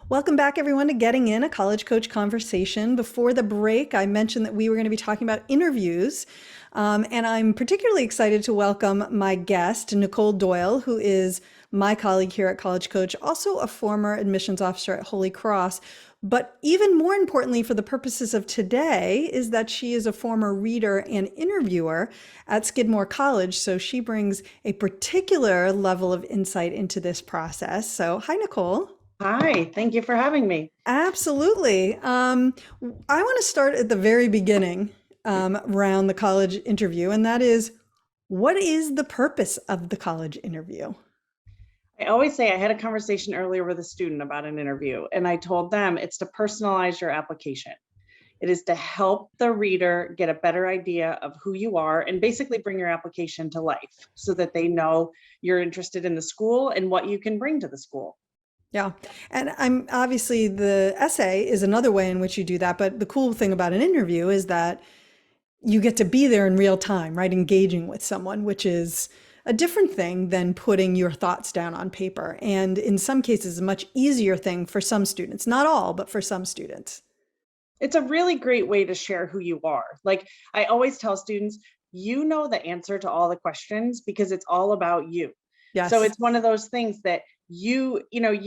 Welcome back, everyone, to Getting In, a College Coach Conversation. Before the break, I mentioned that we were going to be talking about interviews. And I'm particularly excited to welcome my guest, Nicole Doyle, who is my colleague here at College Coach, also a former admissions officer at Holy Cross. But even more importantly, for the purposes of today, is that she is a former reader and interviewer at Skidmore College. So she brings a particular level of insight into this process. So, hi, Nicole. Hi, thank you for having me. Absolutely. I want to start at the very beginning around the college interview, and that is, what is the purpose of the college interview? I always say I had a conversation earlier with a student about an interview, and I told them it's to personalize your application. It is to help the reader get a better idea of who you are and basically bring your application to life so that they know you're interested in the school and what you can bring to the school. Yeah. And I'm obviously the essay is another way in which you do that. But the cool thing about an interview is that you get to be there in real time, right? Engaging with someone, which is a different thing than putting your thoughts down on paper. And in some cases, a much easier thing for some students, not all, but for some students. It's a really great way to share who you are. Like I always tell students, you know the answer to all the questions because it's all about you. So Yes. it's one of those things that you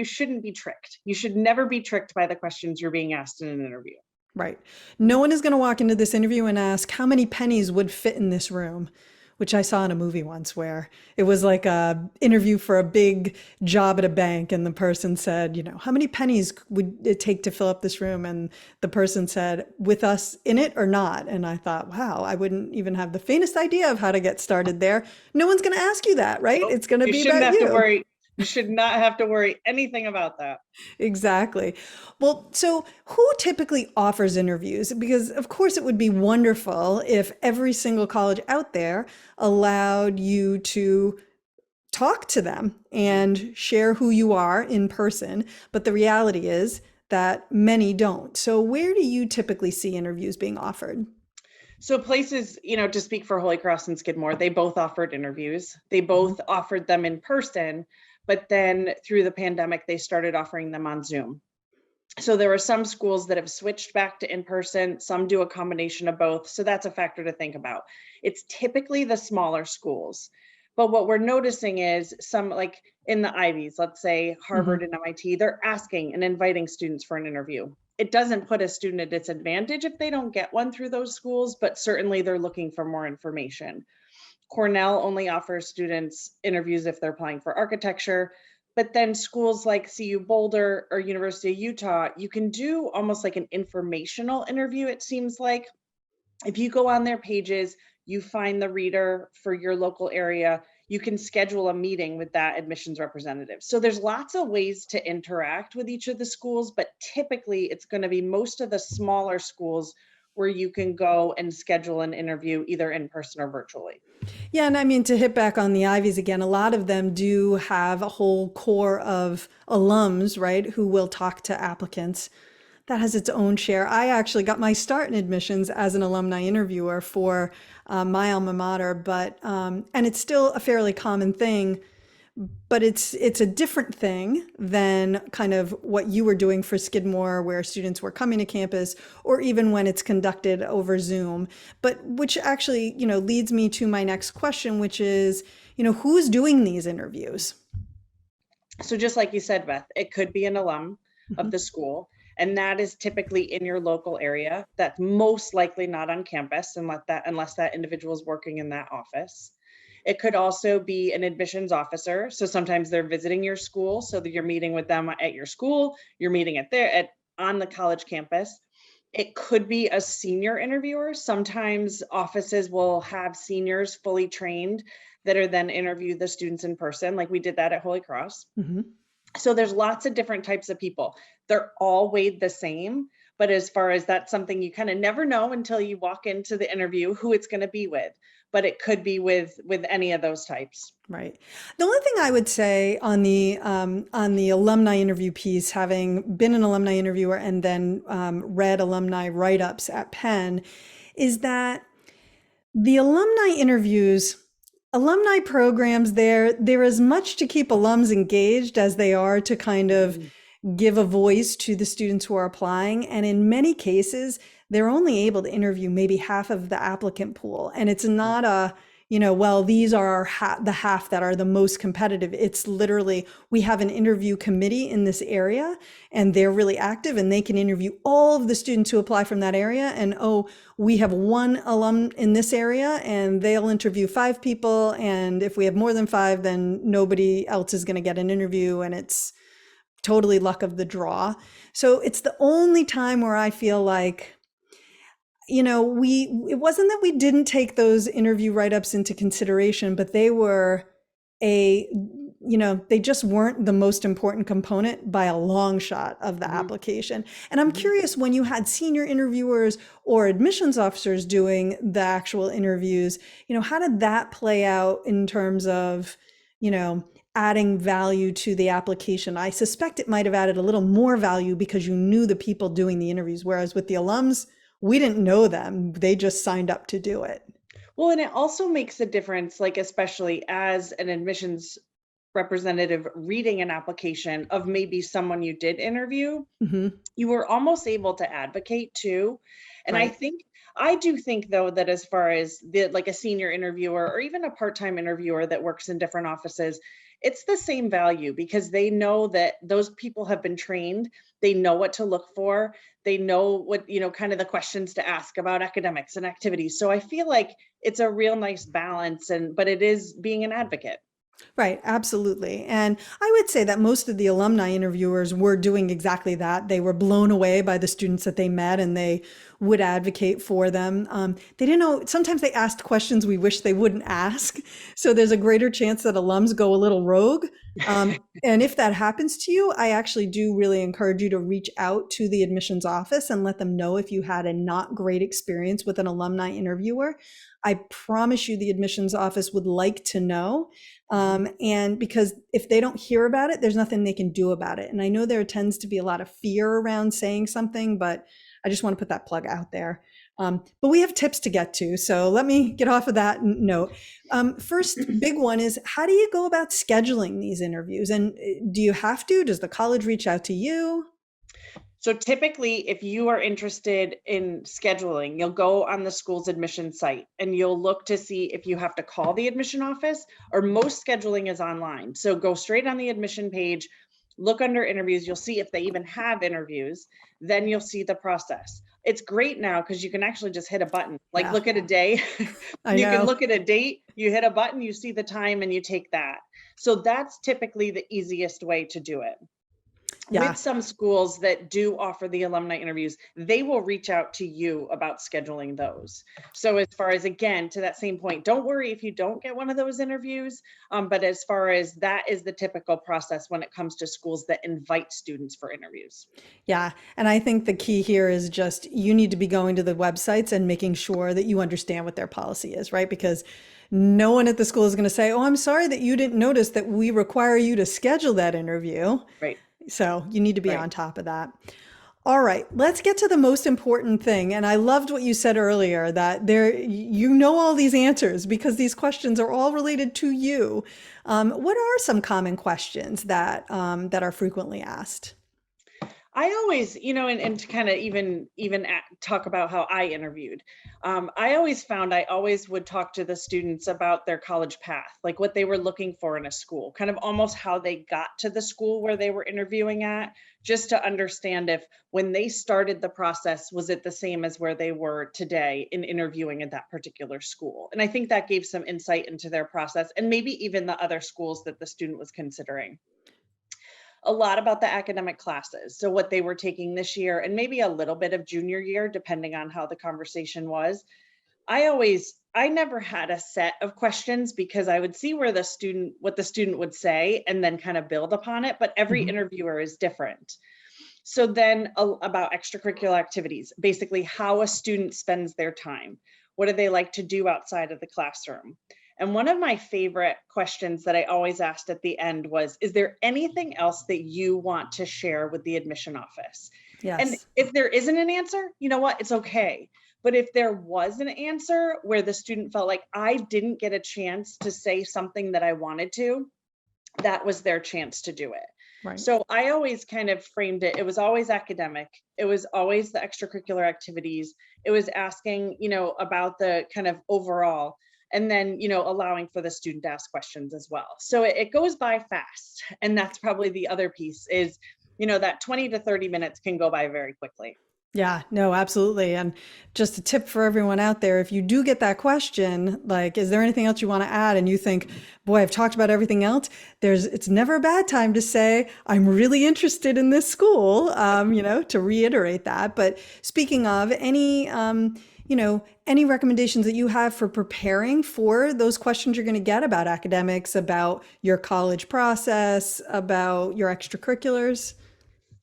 shouldn't be tricked. You should never be tricked by the questions you're being asked in an interview. Right. No one is going to walk into this interview and ask how many pennies would fit in this room, which I saw in a movie once where it was like a interview for a big job at a bank and the person said, how many pennies would it take to fill up this room? And the person said, with us in it or not? And I thought, wow, I wouldn't even have the faintest idea of how to get started there. No one's going to ask you that, right? Nope. It's going to You be shouldn't about have to you. worry. You should not have to worry anything about that. Exactly. Well, so who typically offers interviews? Because, of course, it would be wonderful if every single college out there allowed you to talk to them and share who you are in person. But the reality is that many don't. So, where do you typically see interviews being offered? So places, to speak for Holy Cross and Skidmore, they both offered interviews. They Mhm. both offered them in person, but then through the pandemic, they started offering them on Zoom. So there are some schools that have switched back to in person, some do a combination of both. So that's a factor to think about. It's typically the smaller schools. But what we're noticing is some, like in the Ivies, let's say Mhm. Harvard and MIT, they're asking and inviting students for an interview. It doesn't put a student at disadvantage if they don't get one through those schools, but certainly they're looking for more information. Cornell only offers students interviews if they're applying for architecture. But then schools like CU Boulder or University of Utah, you can do almost like an informational interview, it seems like. If you go on their pages, you find the reader for your local area, you can schedule a meeting with that admissions representative. So there's lots of ways to interact with each of the schools, but typically it's going to be most of the smaller schools where you can go and schedule an interview either in person or virtually. Yeah, and I mean, to hit back on the Ivies again, a lot of them do have a whole core of alums, right, who will talk to applicants. That has its own share. I actually got my start in admissions as an alumni interviewer for my alma mater, but and it's still a fairly common thing, but it's a different thing than kind of what you were doing for Skidmore, where students were coming to campus, or even when it's conducted over Zoom. But which actually, leads me to my next question, which is, who's doing these interviews? So just like you said, Beth, it could be an alum of Mhm. the school, and that is typically in your local area. That's most likely not on campus unless that individual is working in that office. It could also be an admissions officer. So sometimes they're visiting your school, so that you're meeting with them at your school, you're meeting at on the college campus. It could be a senior interviewer. Sometimes offices will have seniors fully trained that are then interview the students in person, like we did that at Holy Cross. Mhm. So there's lots of different types of people. They're all weighed the same, but as far as that's something you kind of never know until you walk into the interview who it's going to be with, but it could be with any of those types. Right. The only thing I would say on the alumni interview piece, having been an alumni interviewer and then read alumni write-ups at Penn, is that the alumni interviews, alumni programs, they're as much to keep alums engaged as they are to kind of Mhm. give a voice to the students who are applying. And in many cases, they're only able to interview maybe half of the applicant pool. And it's not a, well, these are the half that are the most competitive. It's literally, we have an interview committee in this area and they're really active and they can interview all of the students who apply from that area. And oh, we have one alum in this area and they'll interview 5 people. And if we have more than 5, then nobody else is going to get an interview, and it's totally luck of the draw. So it's the only time where I feel like, it wasn't that we didn't take those interview write-ups into consideration, but they were they just weren't the most important component by a long shot of the application. And I'm curious, when you had senior interviewers or admissions officers doing the actual interviews, how did that play out in terms of, adding value to the application? I suspect it might have added a little more value because you knew the people doing the interviews, whereas with the alums, we didn't know them. They just signed up to do it. Well, and it also makes a difference, like especially as an admissions representative reading an application of maybe someone you did interview, you were almost able to advocate too. And Right. I do think though that as far as like a senior interviewer or even a part-time interviewer that works in different offices, it's the same value because they know that those people have been trained. They know what to look for. They know what, kind of the questions to ask about academics and activities. So I feel like it's a real nice balance, but it is being an advocate. Right, absolutely. And I would say that most of the alumni interviewers were doing exactly that. They were blown away by the students that they met and they would advocate for them. They didn't know, sometimes they asked questions we wish they wouldn't ask. So there's a greater chance that alums go a little rogue. And if that happens to you, I actually do really encourage you to reach out to the admissions office and let them know if you had a not great experience with an alumni interviewer. I promise you the admissions office would like to know. And because if they don't hear about it, there's nothing they can do about it. And I know there tends to be a lot of fear around saying something, but I just want to put that plug out there. But we have tips to get to. So let me get off of that note. First big one is, how do you go about scheduling these interviews? And do you have to? Does the college reach out to you? So typically, if you are interested in scheduling, you'll go on the school's admission site and you'll look to see if you have to call the admission office, or most scheduling is online. So go straight on the admission page, look under interviews, you'll see if they even have interviews, then you'll see the process. It's great now because you can actually just hit a button, like Yeah. look at a day. I You can know. look at a date, you hit a button, you see the time and you take that. So that's typically the easiest way to do it. Yeah. With some schools that do offer the alumni interviews, they will reach out to you about scheduling those. So as far as, again, to that same point, don't worry if you don't get one of those interviews. But as far as that is the typical process when it comes to schools that invite students for interviews. Yeah. And I think the key here is just you need to be going to the websites and making sure that you understand what their policy is, right? Because no one at the school is going to say, oh, I'm sorry that you didn't notice that we require you to schedule that interview. Right. So you need to be Right. on top of that. All right, let's get to the most important thing. And I loved what you said earlier, that all these answers because these questions are all related to you. What are some common questions that are frequently asked? I always, and to kind of talk about how I interviewed. I always found I always would talk to the students about their college path, like what they were looking for in a school, kind of almost how they got to the school where they were interviewing at, just to understand if when they started the process, was it the same as where they were today in interviewing at that particular school? And I think that gave some insight into their process and maybe even the other schools that the student was considering. A lot about the academic classes. So what they were taking this year and maybe a little bit of junior year, depending on how the conversation was. I never had a set of questions because I would see what the student would say and then kind of build upon it. But every Mhm. interviewer is different. So then about extracurricular activities, basically how a student spends their time. What do they like to do outside of the classroom? And one of my favorite questions that I always asked at the end was, is there anything else that you want to share with the admission office? And Yes. if there isn't an answer, you know what? It's okay. But if there was an answer where the student felt like I didn't get a chance to say something that I wanted to, that was their chance to do it. Right. So I always kind of framed it, it was always academic. It was always the extracurricular activities. It was asking, about the kind of overall, and then, allowing for the student to ask questions as well. So it goes by fast. And that's probably the other piece is, that 20 to 30 minutes can go by very quickly. Yeah, no, absolutely. And just a tip for everyone out there, if you do get that question, like, is there anything else you want to add? And you think, boy, I've talked about everything else. It's never a bad time to say, I'm really interested in this school, to reiterate that. But speaking of any recommendations that you have for preparing for those questions you're going to get about academics, about your college process, about your extracurriculars?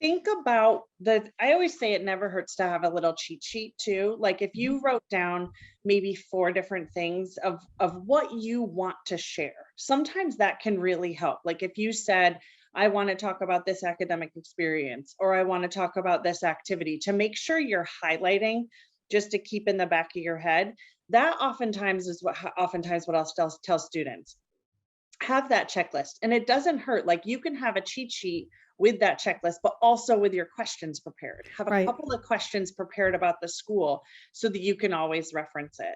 Think about I always say it never hurts to have a little cheat sheet too. Like if you wrote down maybe 4 different things of what you want to share, sometimes that can really help. Like if you said, I want to talk about this academic experience, or I want to talk about this activity, to make sure you're highlighting just to keep in the back of your head. That oftentimes what I'll tell students, have that checklist. And it doesn't hurt. Like you can have a cheat sheet with that checklist, but also with your questions prepared. Have a Right. couple of questions prepared about the school so that you can always reference it.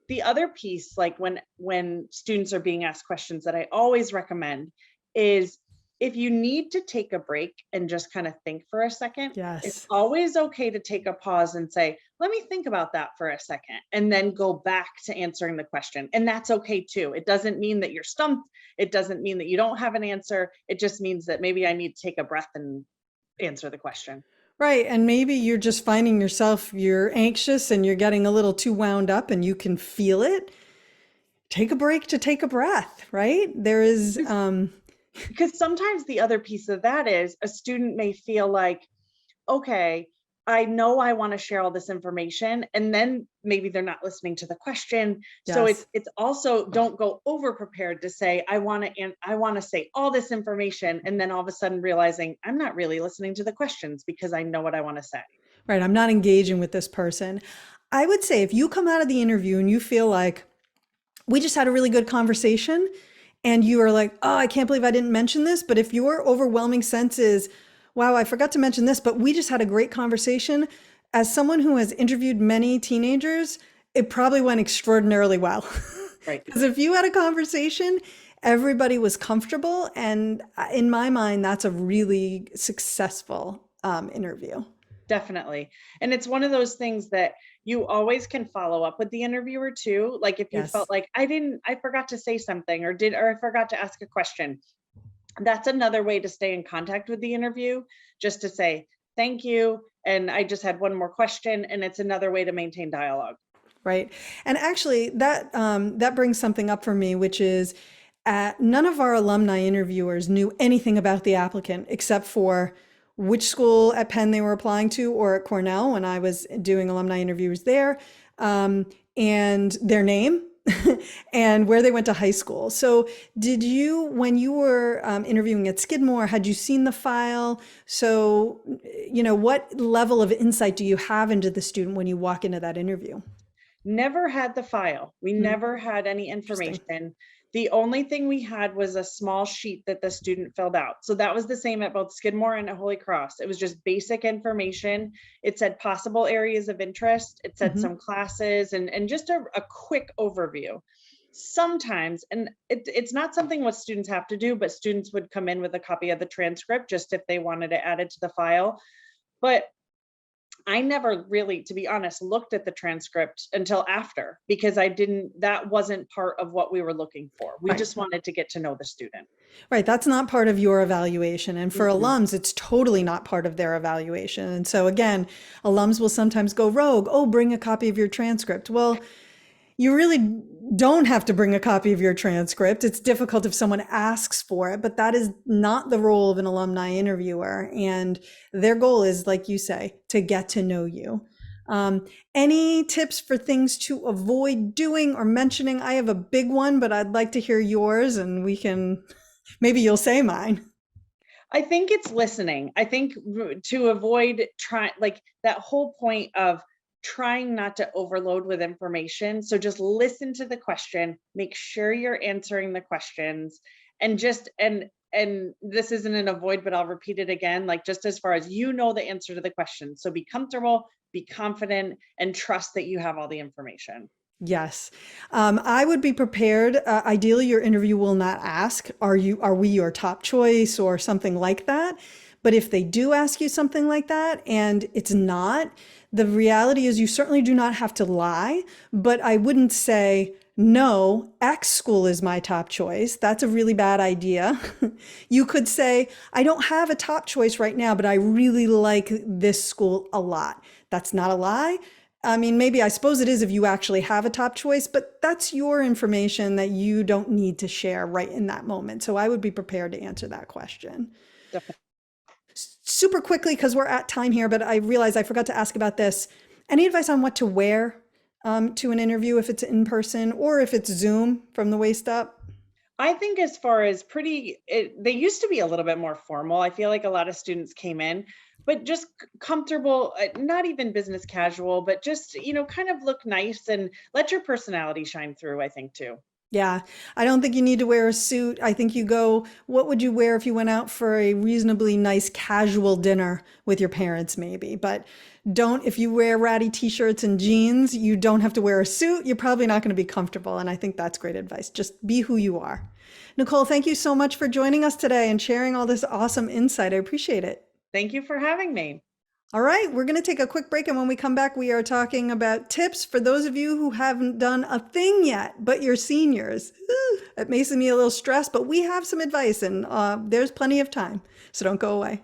The other piece, like when students are being asked questions, that I always recommend is, if you need to take a break and just kind of think for a second, it's Yes. always okay to take a pause and say, let me think about that for a second, and then go back to answering the question. And that's okay too. It doesn't mean that you're stumped. It doesn't mean that you don't have an answer. It just means that maybe I need to take a breath and answer the question. Right. And maybe you're just finding yourself, you're anxious and you're getting a little too wound up and you can feel it. Take a break to take a breath, right? There is, Because sometimes the other piece of that is a student may feel like, okay, I know I want to share all this information, and then maybe they're not listening to the question. So it's yes. it's also, don't go over prepared to say, I want to say all this information, and then all of a sudden realizing I'm not really listening to the questions because I know what I want to say. Right. I'm not engaging with this person. I would say if you come out of the interview and you feel like we just had a really good conversation and you are like, oh, I can't believe I didn't mention this. But if your overwhelming sense is, wow, I forgot to mention this, but we just had a great conversation. As someone who has interviewed many teenagers, it probably went extraordinarily well. Right. Because if you had a conversation, everybody was comfortable. And in my mind, that's a really successful interview. Definitely. And it's one of those things that you always can follow up with the interviewer too. Like if you felt Yes. like I forgot to say something, or I forgot to ask a question. That's another way to stay in contact with the interview, just to say thank you. And I just had one more question. And it's another way to maintain dialogue. Right. And actually, that brings something up for me, which is none of our alumni interviewers knew anything about the applicant except for which school at Penn they were applying to, or at Cornell when I was doing alumni interviews there, and their name and where they went to high school. So, did you, when you were interviewing at Skidmore, had you seen the file? So, what level of insight do you have into the student when you walk into that interview? Never had the file. We Hmm, never had any interesting. information. The only thing we had was a small sheet that the student filled out. So that was the same at both Skidmore and at Holy Cross. It was just basic information. It said possible areas of interest. It said Hmm. some classes, and just a quick overview. Sometimes, and it's not something what students have to do, but students would come in with a copy of the transcript just if they wanted to add it to the file. But I never really, to be honest, looked at the transcript until after, because that wasn't part of what we were looking for. We Right. just wanted to get to know the student. Right. That's not part of your evaluation. And for Mm-mm. alums, it's totally not part of their evaluation. And so, again, alums will sometimes go rogue. Oh, bring a copy of your transcript. Well, you really don't have to bring a copy of your transcript. It's difficult if someone asks for it, but that is not the role of an alumni interviewer. And their goal is, like you say, to get to know you. Any tips for things to avoid doing or mentioning? I have a big one, but I'd like to hear yours and maybe you'll say mine. I think it's listening. I think to avoid trying, like that whole point of trying not to overload with information. So just listen to the question, make sure you're answering the questions, and and this isn't an avoid, but I'll repeat it again, like just as far as you know the answer to the question. So be comfortable, be confident, and trust that you have all the information. Yes. I would be prepared. Ideally, your interview will not ask, are we your top choice or something like that? But if they do ask you something like that and it's not, the reality is you certainly do not have to lie, but I wouldn't say, no, X school is my top choice. That's a really bad idea. You could say, I don't have a top choice right now, but I really like this school a lot. That's not a lie. I mean, maybe I suppose it is if you actually have a top choice, but that's your information that you don't need to share right in that moment. So I would be prepared to answer that question. Definitely. Super quickly, because we're at time here, but I realized I forgot to ask about this. Any advice on what to wear to an interview if it's in person or if it's Zoom from the waist up? I think as far as they used to be a little bit more formal. I feel like a lot of students came in, but just comfortable, not even business casual, but just, kind of look nice and let your personality shine through, I think too. Yeah, I don't think you need to wear a suit. I think you go, what would you wear if you went out for a reasonably nice casual dinner with your parents, maybe? But don't, if you wear ratty t-shirts and jeans, you don't have to wear a suit. You're probably not going to be comfortable. And I think that's great advice. Just be who you are. Nicole, thank you so much for joining us today and sharing all this awesome insight. I appreciate it. Thank you for having me. All right, we're going to take a quick break. And when we come back, we are talking about tips for those of you who haven't done a thing yet, but you're seniors. It makes me a little stressed, but we have some advice and there's plenty of time. So don't go away.